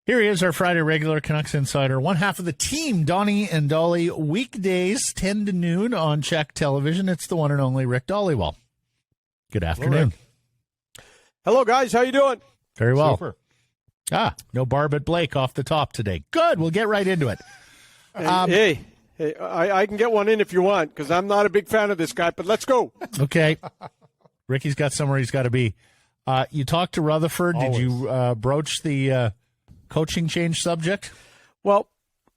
Here he is, our Friday regular Canucks insider, one half of the team, Donnie and Dolly, weekdays 10 to noon on Czech television. It's the one and only Rick Dhaliwal. Good afternoon. Hello, guys. How you doing? Very well. Super. No Barb at Blake off the top today. Good. We'll get right into it. Hey, I can get one in if you want, because I'm not a big fan of this guy, but let's go. Okay. Ricky's got somewhere he's got to be. You talked to Rutherford. Always. Did you broach the coaching change subject? Well,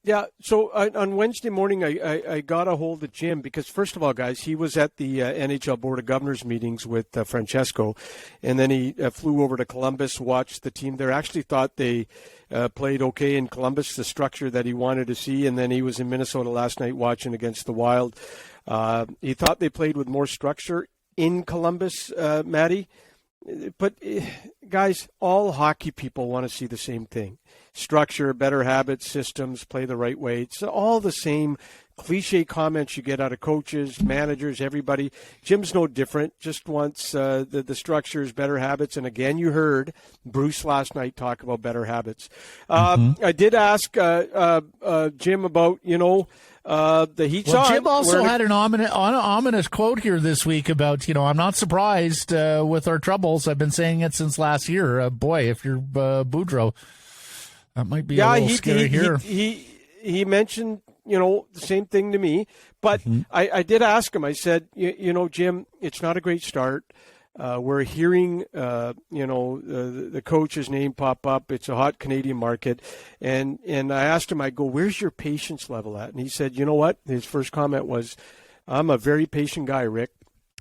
yeah, so on Wednesday morning, I got a hold of Jim because, first of all, guys, he was at the NHL Board of Governors meetings with Francesco, and then he flew over to Columbus, watched the team there. Actually thought they played okay in Columbus, the structure that he wanted to see, and then he was in Minnesota last night watching against the Wild. He thought they played with more structure in Columbus, Matty. But, guys, all hockey people want to see the same thing. Structure, better habits, systems, play the right way. It's all the same cliche comments you get out of coaches, managers, everybody. Jim's no different, just wants the structures, better habits. And, again, you heard Bruce last night talk about better habits. I did ask Jim about, the Heat's on. Jim also had an ominous quote here this week about, I'm not surprised with our troubles. I've been saying it since last year. Boy, if you're Boudreau, that might be a little scary here. He mentioned, the same thing to me. But I did ask him. I said, Jim, it's not a great start. We're hearing, the coach's name pop up. It's a hot Canadian market. And I asked him, I go, where's your patience level at? And he said, you know what? His first comment was, I'm a very patient guy, Rick.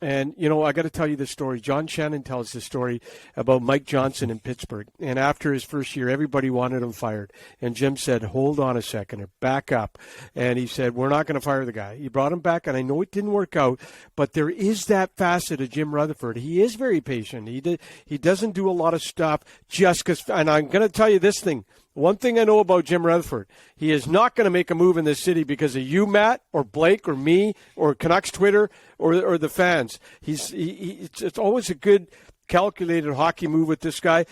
And, I got to tell you this story. John Shannon tells this story about Mike Johnson in Pittsburgh. And after his first year, everybody wanted him fired. And Jim said, hold on a second, or back up. And he said, we're not going to fire the guy. He brought him back, and I know it didn't work out, but there is that facet of Jim Rutherford. He is very patient. He doesn't do a lot of stuff just because, and I'm going to tell you this thing. One thing I know about Jim Rutherford, he is not going to make a move in this city because of you, Matt, or Blake, or me, or Canucks Twitter, or the fans. It's always a good calculated hockey move with this guy.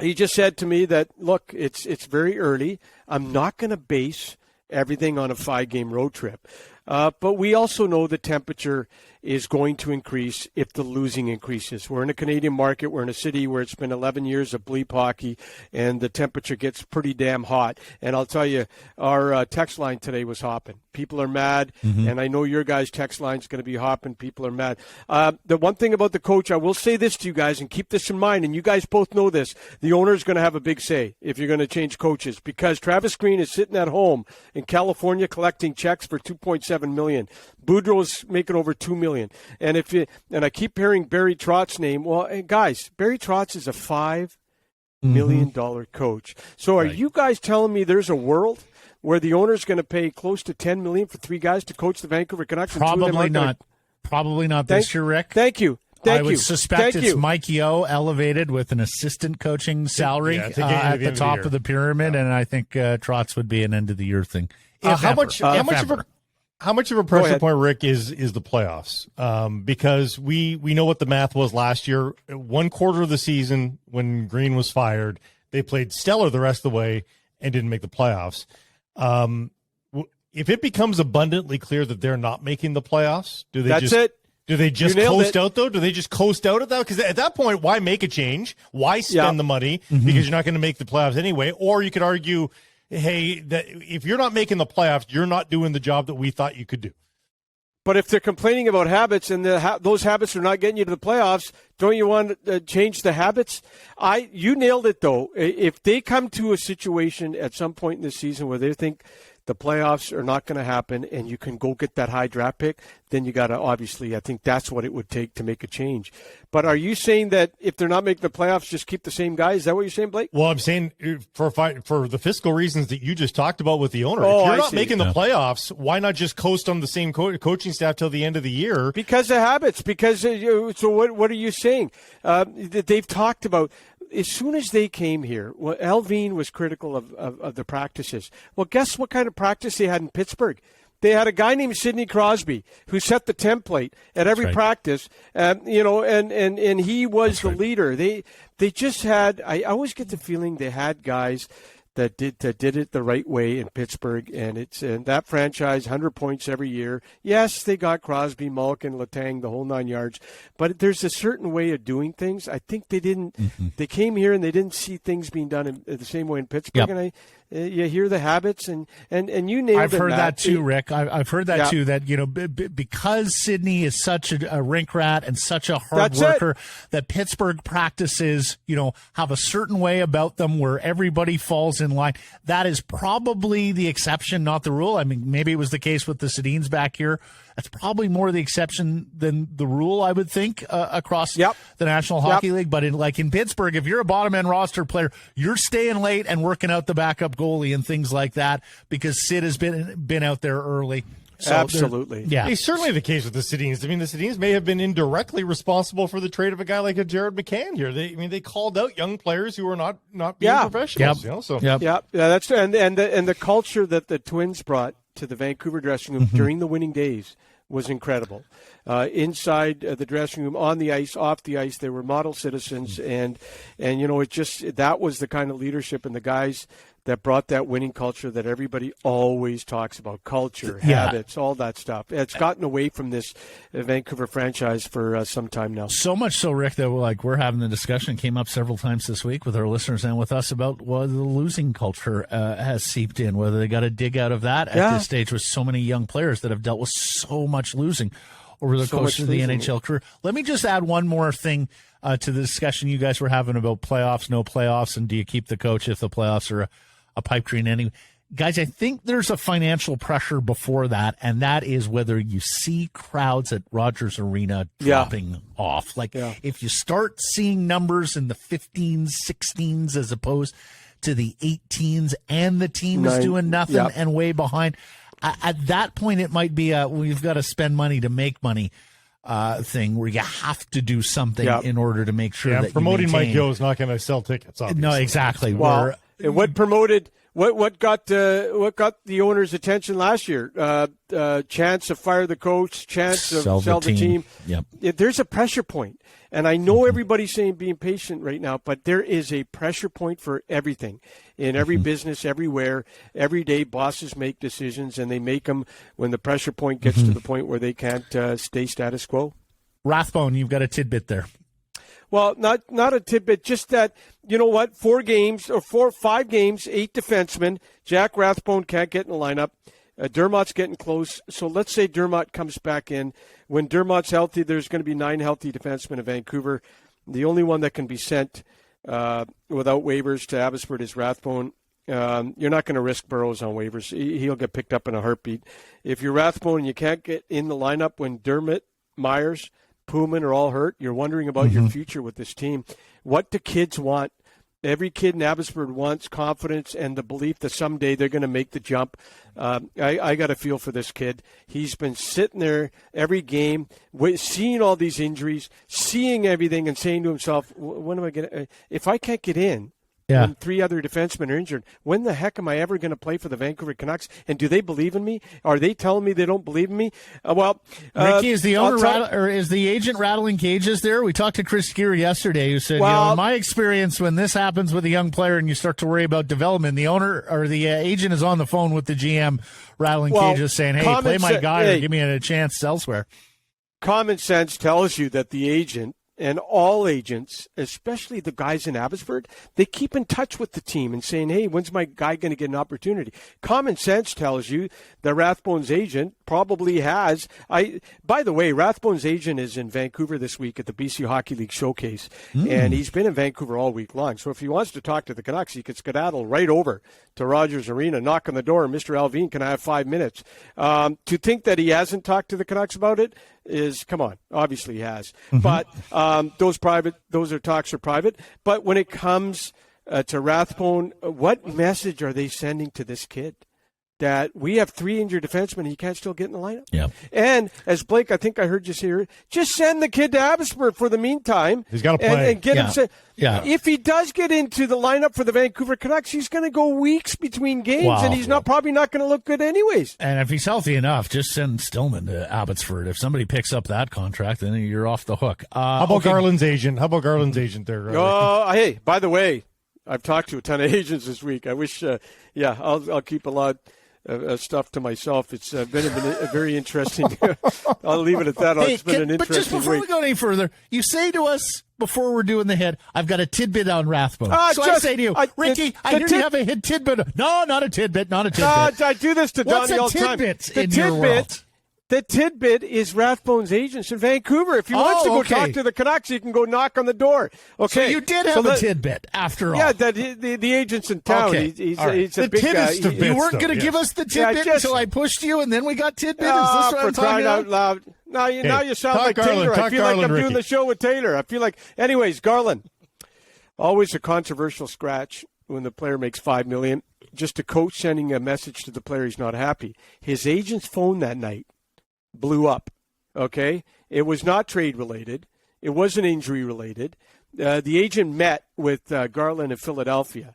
He just said to me that, look, it's very early. I'm not going to base everything on a 5-game road trip. But we also know the temperature is going to increase if the losing increases. We're in a Canadian market. We're in a city where it's been 11 years of bleep hockey, and the temperature gets pretty damn hot. And I'll tell you, our text line today was hopping. People are mad, and I know your guys' text line is going to be hopping. People are mad. The one thing about the coach, I will say this to you guys, and keep this in mind, and you guys both know this, the owner is going to have a big say if you're going to change coaches, because Travis Green is sitting at home in California collecting checks for $2.7 million. Boudreau's making over $2 million. And I keep hearing Barry Trotz's name. Well, guys, Barry Trotz is a $5 million coach. So are you guys telling me there's a world where the owner's going to pay close to $10 million for 3 guys to coach the Vancouver Canucks? Probably not. Probably not this year, Rick. Thank you. I would suspect it's Mike Yeo elevated with an assistant coaching salary at the top of the pyramid, and I think Trotz would be an end-of-the-year thing. How much of a pressure point, Rick, is the playoffs? Because we know what the math was last year. 1 quarter of the season, when Green was fired, they played stellar the rest of the way and didn't make the playoffs. If it becomes abundantly clear that they're not making the playoffs, do they just coast out, though? Do they just coast out at that? Because at that point, why make a change? Why spend the money? Because you're not going to make the playoffs anyway. Or you could argue, hey, that if you're not making the playoffs, you're not doing the job that we thought you could do. But if they're complaining about habits and those habits are not getting you to the playoffs, don't you want to change the habits? You nailed it, though. If they come to a situation at some point in the season where they think the playoffs are not going to happen and you can go get that high draft pick, then you got to, obviously, I think that's what it would take to make a change. But are you saying that if they're not making the playoffs, just keep the same guy? Is that what you're saying, Blake? Well, I'm saying for the fiscal reasons that you just talked about with the owner. If you're not making the playoffs, why not just coast on the same coaching staff till the end of the year? Because of habits. So what are you saying? They've talked about, as soon as they came here, Alvin was critical of the practices. Well, guess what kind of practice they had in Pittsburgh? They had a guy named Sidney Crosby who set the template at every practice, and he was the leader. They just had. I always get the feeling they had guys that did it the right way in Pittsburgh, and that franchise 100 points every year. Yes, they got Crosby, Malkin, Letang, the whole 9 yards, but there's a certain way of doing things. I think they didn't. They came here and they didn't see things being done in the same way in Pittsburgh, and you hear the habits and you nailed it. I've heard that too, Rick. I've heard that too. That because Sidney is such a rink rat and such a hard worker, that Pittsburgh practices have a certain way about them where everybody falls in line. That is probably the exception, not the rule. I mean, maybe it was the case with the Sedins back here. That's probably more the exception than the rule, I would think, across the National Hockey League. But in Pittsburgh, if you're a bottom-end roster player, you're staying late and working out the backup goalie and things like that because Sid has been out there early. So absolutely. Yeah. It's certainly the case with the Sedins. I mean, the Sedins may have been indirectly responsible for the trade of a guy like a Jared McCann here. They called out young players who were not being professionals. That's and the culture that the Twins brought to the Vancouver dressing room during the winning days was incredible. Inside the dressing room, on the ice, off the ice, they were model citizens, and that was the kind of leadership and the guys that brought that winning culture that everybody always talks about, culture, habits, all that stuff. It's gotten away from this Vancouver franchise for some time now. So much so, Rick, that we're having the discussion, came up several times this week with our listeners and with us about whether the losing culture has seeped in, whether they got to dig out of that at this stage with so many young players that have dealt with so much losing over the course of the NHL career. Let me just add one more thing to the discussion you guys were having about playoffs, no playoffs, and do you keep the coach if the playoffs are a pipe dream anyway. Guys, I think there's a financial pressure before that, and that is whether you see crowds at Rogers Arena dropping off. If you start seeing numbers in the 15s, 16s, as opposed to the 18s, and the team is doing nothing and way behind, at that point it might be we've got to spend money to make money thing where you have to do something in order to make sure that promoting you maintain. Mike Yeo is not going to sell tickets, obviously. No, exactly. Well, what promoted what got the owner's attention last year? Chance to fire the coach, chance to sell the team. Yep. There's a pressure point, and I know everybody's saying being patient right now, but there is a pressure point for everything in every business, everywhere. Every day, bosses make decisions, and they make them when the pressure point gets to the point where they can't stay status quo. Rathbone, you've got a tidbit there. Well, not a tidbit, just that, 5 games, 8 defensemen. Jack Rathbone can't get in the lineup. Dermott's getting close. So let's say Dermott comes back in. When Dermott's healthy, there's going to be 9 healthy defensemen in Vancouver. The only one that can be sent without waivers to Abbotsford is Rathbone. You're not going to risk Burrows on waivers. He'll get picked up in a heartbeat. If you're Rathbone and you can't get in the lineup when Dermott, Myers, Pullman are all hurt, you're wondering about your future with this team. What do kids want? Every kid in Abbotsford wants confidence and the belief that someday they're going to make the jump. I got a feel for this kid. He's been sitting there every game, seeing all these injuries, seeing everything, and saying to himself, when am I going to – if I can't get in, when 3 other defensemen are injured, when the heck am I ever going to play for the Vancouver Canucks? And do they believe in me? Are they telling me they don't believe in me? Ricky, is the owner or is the agent rattling cages there? We talked to Chris Gear yesterday, who said, in my experience, when this happens with a young player and you start to worry about development, the owner or the agent is on the phone with the GM rattling cages, saying, "Hey, play my guy or give me a chance elsewhere." Common sense tells you that the agent and all agents, especially the guys in Abbotsford, they keep in touch with the team and saying, hey, when's my guy going to get an opportunity? Common sense tells you that Rathbone's agent probably has. By the way, Rathbone's agent is in Vancouver this week at the BC Hockey League Showcase, and he's been in Vancouver all week long. So if he wants to talk to the Canucks, he could skedaddle right over to Rogers Arena, knock on the door, Mr. Alvin, can I have 5 minutes? To think that he hasn't talked to the Canucks about it is, come on, obviously he has. But those talks are private. But when it comes to Rathbone, what message are they sending to this kid? that we have 3 injured defensemen and he can't still get in the lineup. Yeah. And as Blake, I think I heard you say, just send the kid to Abbotsford for the meantime. He's got to play. And get him. Yeah. If he does get into the lineup for the Vancouver Canucks, he's going to go weeks between games, and he's probably not going to look good anyways. And if he's healthy enough, just send Stillman to Abbotsford. If somebody picks up that contract, then you're off the hook. How about Garland's agent? there? Hey, by the way, I've talked to a ton of agents this week. I wish, I'll keep a lot of stuff to myself. It's been a very interesting. I'll leave it at that. It's been an interesting But just before we go any further, you say to us before we're doing the hit, I've got a tidbit on Rathbone. I say to you, Ricky, I hear you have a tidbit. No, not a tidbit, not a tidbit. I do this to Donnie all the time. What's a tidbit in your world? The tidbit is Rathbone's agents in Vancouver. If he wants to go talk to the Canucks, he can go knock on the door. Okay. So you did have a tidbit after all. Yeah, the agent's in town. Okay. He's the a big guy. You weren't going to give us the tidbit until I pushed you, and then we got tidbit? Is this what I'm talking about? Out loud. Now you sound like Garland, Taylor. I feel like I'm Ricky. doing the show with Taylor. I feel like, anyways, Garland. Always a controversial scratch when the player makes $5 million. Just a coach sending a message to the player he's not happy. His agent's phone that night blew up, okay? It was not trade-related. It wasn't injury-related. The agent met with Garland in Philadelphia.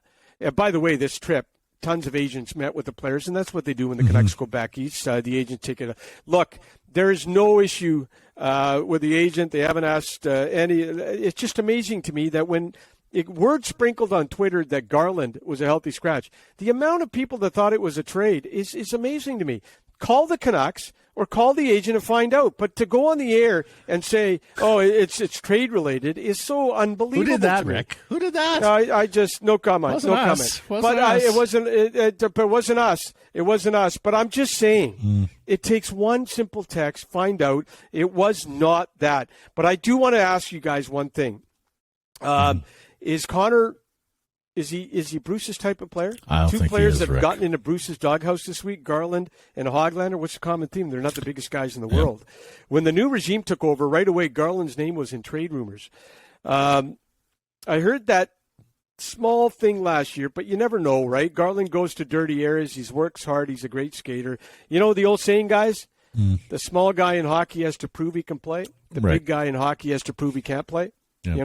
By the way, this trip, tons of agents met with the players, and that's what they do when the Canucks go back east. The agent ticket. Look, there is no issue with the agent. They haven't asked any. It's just amazing to me that when word sprinkled on Twitter that Garland was a healthy scratch, the amount of people that thought it was a trade is amazing to me. Call the Canucks or call the agent and find out. But to go on the air and say, "Oh, it's trade related," is so unbelievable. Who did that, to me. Rick? Who did that? I just no comment. Wasn't no us. comment. Wasn't us. It wasn't. It wasn't us. It wasn't us. But I'm just saying, it takes one simple text. Find out. It was not that. But I do want to ask you guys one thing. Is Connor? Is he Bruce's type of player? I don't Two think players he is, that have Rick. gotten into Bruce's doghouse this week, Garland and Hoglander. What's the common theme? They're not the biggest guys in the world. When the new regime took over, right away, Garland's name was in trade rumors. I heard that small thing last year, but you never know, right? Garland goes to dirty areas. He works hard. He's a great skater. You know the old saying, guys? The small guy in hockey has to prove he can play. The big guy in hockey has to prove he can't play. Yeah. You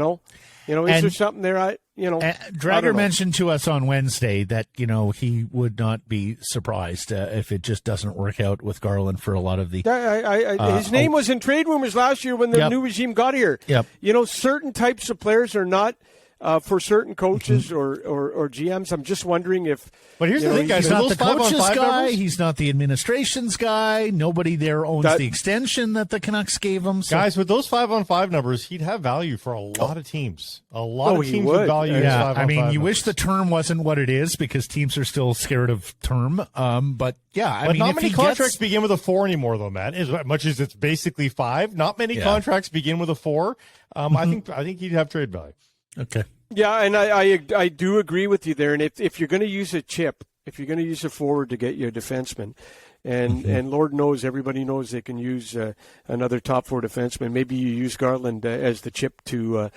know, is there something there? Dragger mentioned to us on Wednesday that, he would not be surprised if it just doesn't work out with Garland for a lot of the... his name was in trade rumors last year when the new regime got here. Yep. Certain types of players are not for certain coaches or GMs. I'm just wondering if... But here's the thing, guys. He's not the coach's guy. Numbers? He's not the administration's guy. Nobody there owns the extension that the Canucks gave him. So. Guys, with those 5-on-5 numbers, he'd have value for a lot of teams. A lot of teams would value his 5-on-5 I mean, you numbers. wish the term wasn't what it is because teams are still scared of term. But yeah, but not many contracts begin with a 4 anymore, though, Matt. As much as it's basically 5, not many contracts begin with a 4. I think he'd have trade value. Okay. Yeah, and I do agree with you there. And if you're going to use a chip, if you're going to use a forward to get your defenseman, and Lord knows, everybody knows they can use another top 4 defenseman. Maybe you use Garland as the chip to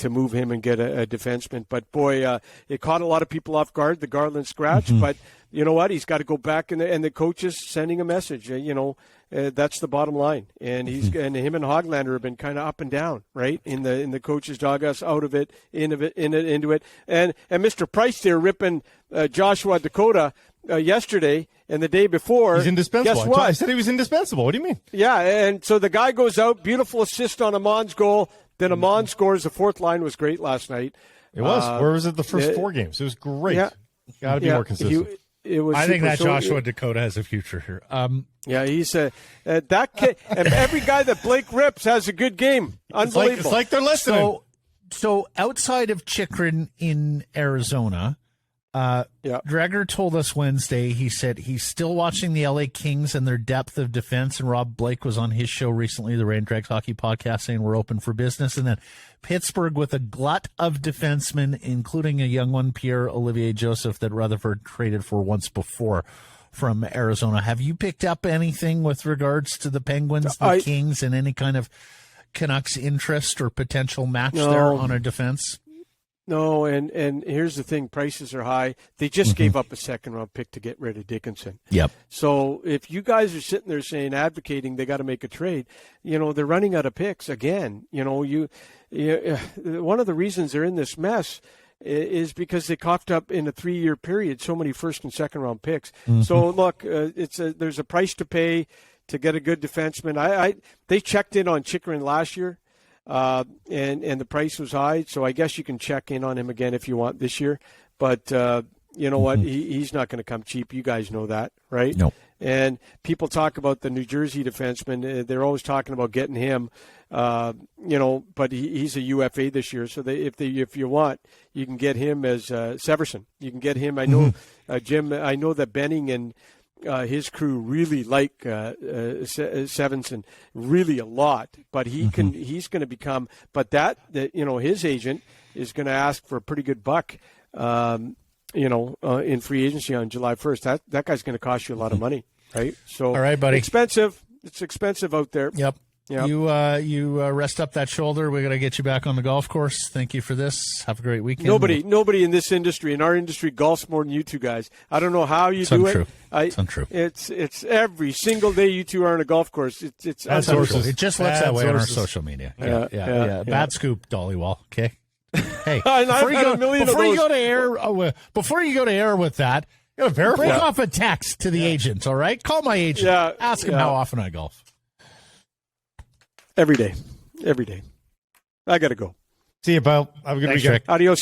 move him and get a defenseman. But boy, it caught a lot of people off guard, the Garland scratch. But you know what? He's got to go back, and the coach is sending a message. That's the bottom line. And and him and Hoglander have been kind of up and down, right? In the coach's doghouse, out of it, into it. And Mr. Price there ripping Joshua Dakota yesterday and the day before. He's indispensable. Guess what? I said he was indispensable. What do you mean? Yeah, and so the guy goes out, beautiful assist on Amon's goal. Then Amon scores. The fourth line was great last night. It was. Where was it the first 4 games? It was great. Yeah. Got to be more consistent. I think that Joshua Dakota has a future here. He's that kid, and every guy that Blake rips has a good game. Unbelievable. It's like they're listening. So outside of Chychrun in Arizona, Dreger told us Wednesday, he said he's still watching the LA Kings and their depth of defense, and Rob Blake was on his show recently, the Rain Dregs Hockey Podcast, saying we're open for business. And then Pittsburgh with a glut of defensemen, including a young one, Pierre-Olivier Joseph, that Rutherford traded for once before from Arizona. Have you picked up anything with regards to the Penguins, the Kings, and any kind of Canucks interest or potential match there on a defense? No, and here's the thing: prices are high. They just gave up a second-round pick to get rid of Dickinson. Yep. So if you guys are sitting there saying, advocating they got to make a trade, they're running out of picks again. One of the reasons they're in this mess is because they coughed up in a 3-year period so many first and second-round picks. So look, there's a price to pay to get a good defenseman. They checked in on Chychrun last year. And the price was high, so I guess you can check in on him again if you want this year. But you know what? He's not going to come cheap. You guys know that, right? No. And people talk about the New Jersey defenseman. They're always talking about getting him, but he's a UFA this year. So if you want, you can get him as Severson. You can get him. I know, Jim, I know that Benning and his crew really like Severson really a lot, but he's going to become. But his agent is going to ask for a pretty good buck, in free agency on July 1st. That guy's going to cost you a lot of money, right? So all right, buddy. Expensive. It's expensive out there. Yep. Yep. You rest up that shoulder. We're going to get you back on the golf course. Thank you for this. Have a great weekend. Nobody in this industry, in our industry, golfs more than you two guys. I don't know how you do it. It's untrue. It's every single day you two are on a golf course. It's untrue. It just looks that way on our social media. Yeah. Bad scoop, Dhaliwal. Okay. Hey, before you go to air with that, bring off a text to the agent. All right, call my agent. Ask him how often I golf. Every day. I got to go. See you, pal. Have a good weekend. Adios.